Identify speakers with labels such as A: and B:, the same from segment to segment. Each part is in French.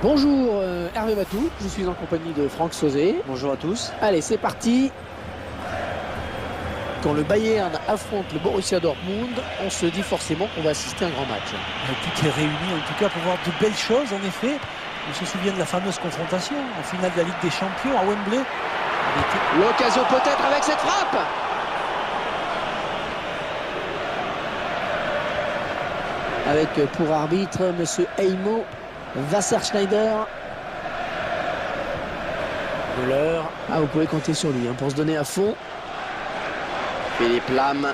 A: Bonjour Hervé Matou, je suis en compagnie de Franck Sauzet.
B: Bonjour à tous.
A: Allez, c'est parti. Quand le Bayern affronte le Borussia Dortmund, on se dit forcément qu'on va assister à un grand match.
B: Tout est réuni en tout cas pour voir de belles choses en effet. On se souvient de la fameuse confrontation en finale de la Ligue des Champions à Wembley.
C: L'occasion peut-être avec cette frappe.
A: Avec pour arbitre monsieur Heimo Wasserschneider. Müller. Ah, vous pouvez compter sur lui pour se donner à fond.
C: Philippe Lahm.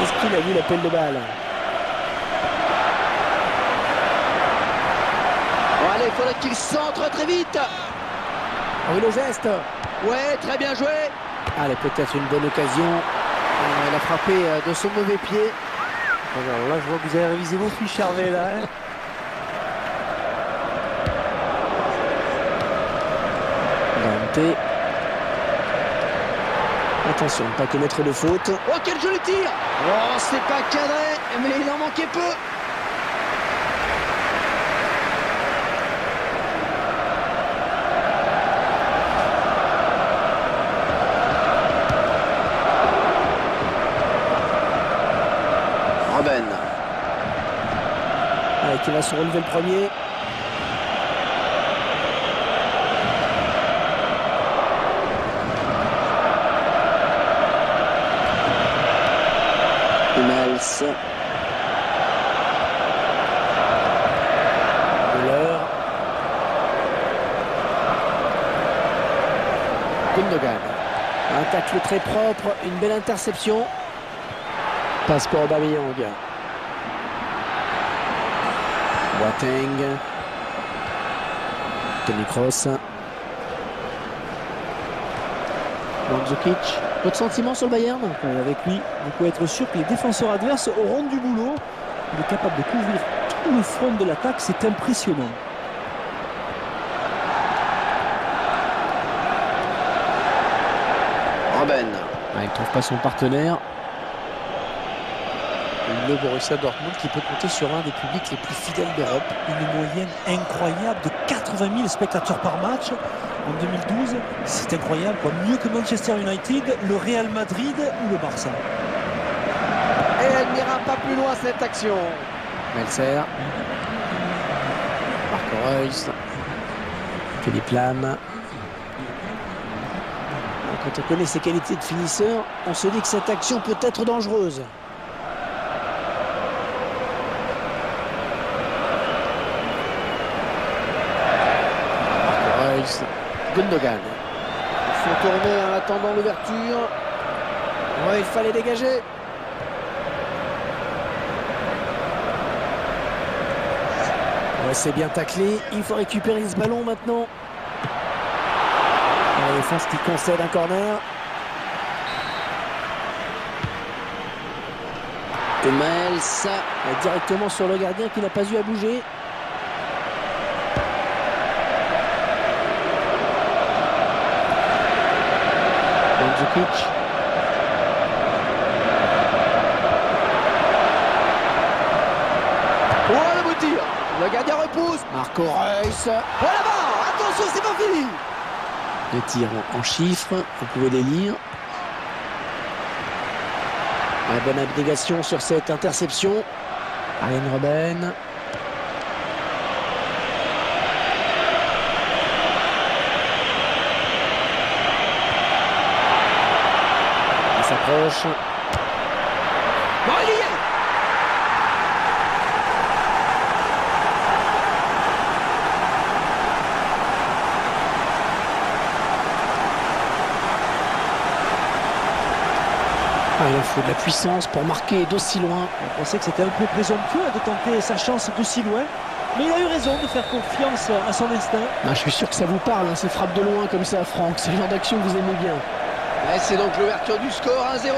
A: Est-ce qu'il a vu l'appel de balle?
C: Bon, allez, il faudrait qu'il centre très vite.
A: Ah oui, le geste.
C: Ouais, très bien joué.
A: Allez, peut-être une bonne occasion. Il a frappé de son mauvais pied.
B: Alors là, je vois que vous avez révisé vos fiches, Hervé, là.
A: Dante. Attention, pas commettre de faute.
C: Oh, quel joli tir. Oh, c'est pas cadré, mais il en manquait peu. Robben.
A: Allez, qui va se relever le premier.
C: Hummels.
A: Müller. Gundogan. Un tacle très propre, une belle interception. Passe pour Aubameyang. Boateng. Toni Kroos. Mandzukic. Votre sentiment sur le Bayern?
B: Avec lui, vous pouvez être sûr que les défenseurs adverses auront du boulot. Il est capable de couvrir tout le front de l'attaque, c'est impressionnant.
C: Robben.
A: Ah, il ne trouve pas son partenaire. Le Borussia Dortmund qui peut compter sur un des publics les plus fidèles d'Europe.
B: Une moyenne incroyable de 80 000 spectateurs par match en 2012. C'est incroyable, quoi. Mieux que Manchester United, le Real Madrid ou le Barça.
C: Et elle n'ira pas plus loin cette action.
A: Melser. Marco Reus. Philippe Lahm. Quand on connaît ses qualités de finisseur, on se dit que cette action peut être dangereuse. Marco Reus. Gundogan. Ils sont tournés en attendant l'ouverture. Ouais, il fallait dégager. Ouais, c'est bien taclé. Il faut récupérer ce ballon maintenant. La défense qui concède un corner.
C: Hummels.
A: Directement sur le gardien qui n'a pas eu à bouger. Mandzukic.
C: Oh, le beau tir. Le gardien repousse.
A: Marco Reus.
C: Oh là-bas. Attention, c'est pas fini.
A: Les tirs en chiffres, vous pouvez les lire. La bonne abnégation sur cette interception. Arjen Robben. Il s'approche.
C: Bon, il y est.
A: Il en faut de la puissance pour marquer d'aussi loin.
B: On pensait que c'était un peu présomptueux de tenter sa chance d'aussi loin. Mais il a eu raison de faire confiance à son instinct.
A: Je suis sûr que ça vous parle, ces frappes de loin comme ça, Franck. C'est le genre d'action que vous aimez bien.
C: Et c'est donc l'ouverture du score, 1-0.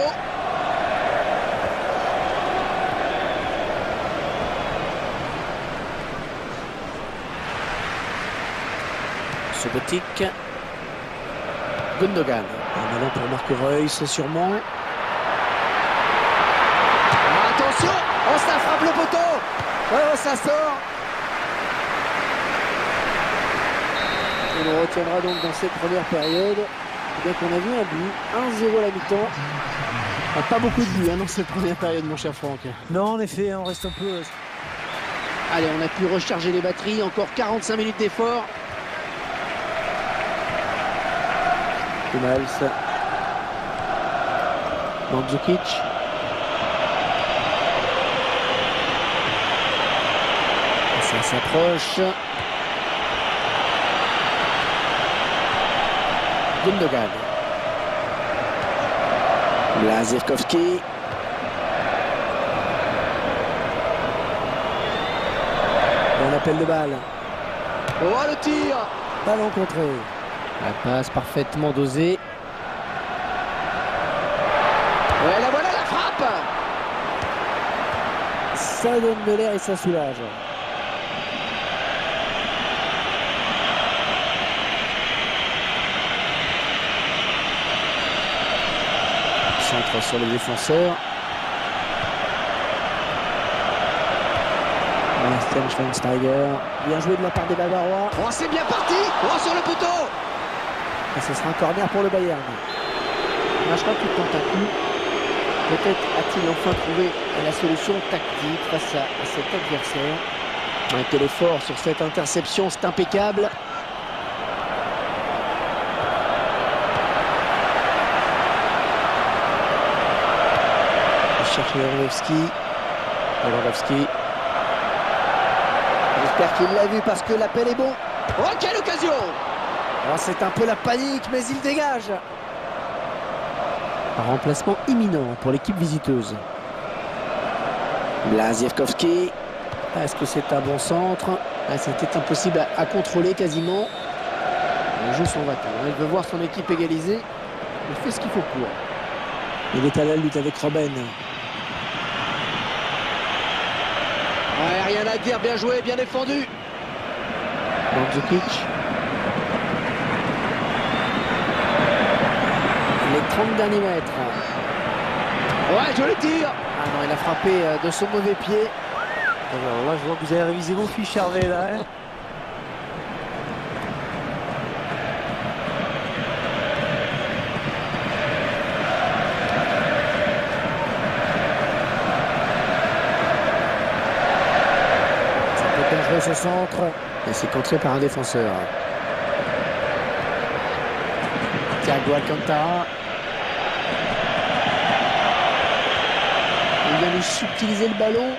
A: Subotic. Gundogan. Un ballon pour Marco Reus, sûrement.
C: Attention.
A: Oh, ça frappe le poteau. Ouais, ça sort. Et on retiendra donc dans cette première période, eh bien qu'on a vu un but, 1-0 à la mi-temps. Ah, pas beaucoup de buts dans cette première période, mon cher Franck.
B: Non, en effet, on reste un peu...
A: Allez, on a pu recharger les batteries, encore 45 minutes d'effort. Kumals. Mandzukic. Ça s'approche. Gundogan. Lazirkovski. On appelle le balle.
C: Oh, le tir.
A: Ballon contré. La passe parfaitement dosée.
C: Ouais, la voilà, la frappe.
A: Ça donne de l'air et ça soulage. Centre sur les défenseurs. Bastian Schweinsteiger. Bien joué de la part des Bavarois.
C: Oh, c'est bien parti. Oh, sur le poteau.
A: Et ce sera un corner pour le Bayern. Là, je crois qu'il tente un coup. Peut-être a-t-il enfin trouvé la solution tactique face à cet adversaire. Quel effort sur cette interception, c'est impeccable. Il cherche Lewandowski. J'espère qu'il l'a vu parce que l'appel est bon.
C: Oh, quelle occasion.
A: Oh, c'est un peu la panique, mais il dégage. Un remplacement imminent pour l'équipe visiteuse. Lazirkovski. Est-ce que c'est un bon centre? C'était impossible à contrôler quasiment. Il joue son va-t-en. Il veut voir son équipe égaliser. Il fait ce qu'il faut pour. Il est à la lutte avec Robben.
C: Ouais, rien à dire, bien joué, bien défendu.
A: Mandzukic. Les 30 derniers mètres.
C: Ouais, joli tir.
A: Ah non, il a frappé de son mauvais pied.
B: Alors là, je vois que vous avez révisé vos fiches, Hervé, là. Hein.
A: Ça peut bien jouer ce centre. Et c'est contré par un défenseur. Thiago Alcantara. Il vient lui subtiliser le ballon.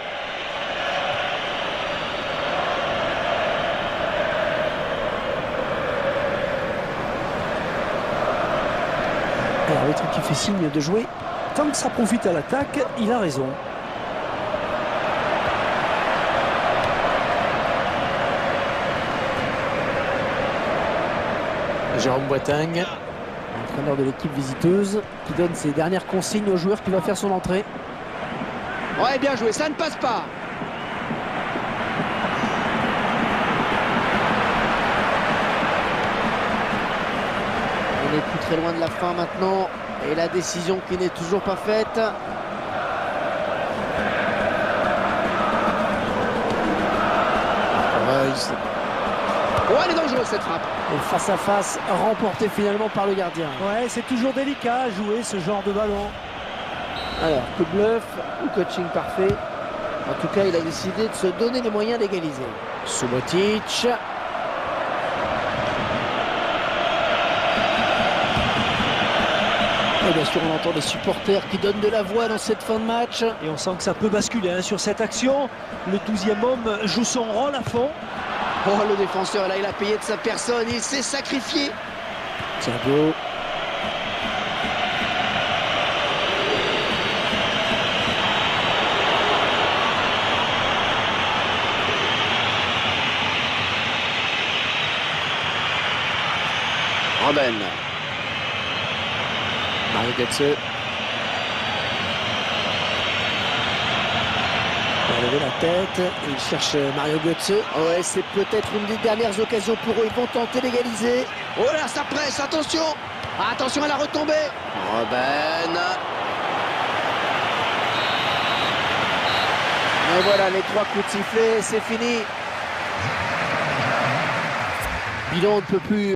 A: L'arbitre qui fait signe de jouer.
B: Tant que ça profite à l'attaque, il a raison.
A: Jérôme Boateng, entraîneur de l'équipe visiteuse, qui donne ses dernières consignes au joueur qui va faire son entrée.
C: Ouais, bien joué, ça ne passe pas.
A: On n'est plus très loin de la fin maintenant. Et la décision qui n'est toujours pas faite.
C: Oh, elle est dangereuse cette frappe.
A: Et face à face, remporté finalement par le gardien.
B: Ouais, c'est toujours délicat à jouer ce genre de ballon.
A: Alors, coup de bluff ou coaching parfait. En tout cas, il a décidé de se donner les moyens d'égaliser. Subotic. Et bien sûr, on entend des supporters qui donnent de la voix dans cette fin de match.
B: Et on sent que ça peut basculer hein, sur cette action. Le 12e homme joue son rôle à fond.
C: Oh, le défenseur, là, il a payé de sa personne. Il s'est sacrifié.
A: Thiago.
C: Robben.
A: Mario Götze. Il a levé la tête. Il cherche Mario Götze. Ouais, c'est peut-être une des dernières occasions pour eux. Ils vont tenter d'égaliser.
C: Oh là, ça presse, attention. Attention à la retombée. Robben.
A: Et voilà les 3 coups de sifflet, c'est fini. Bilan ne peut plus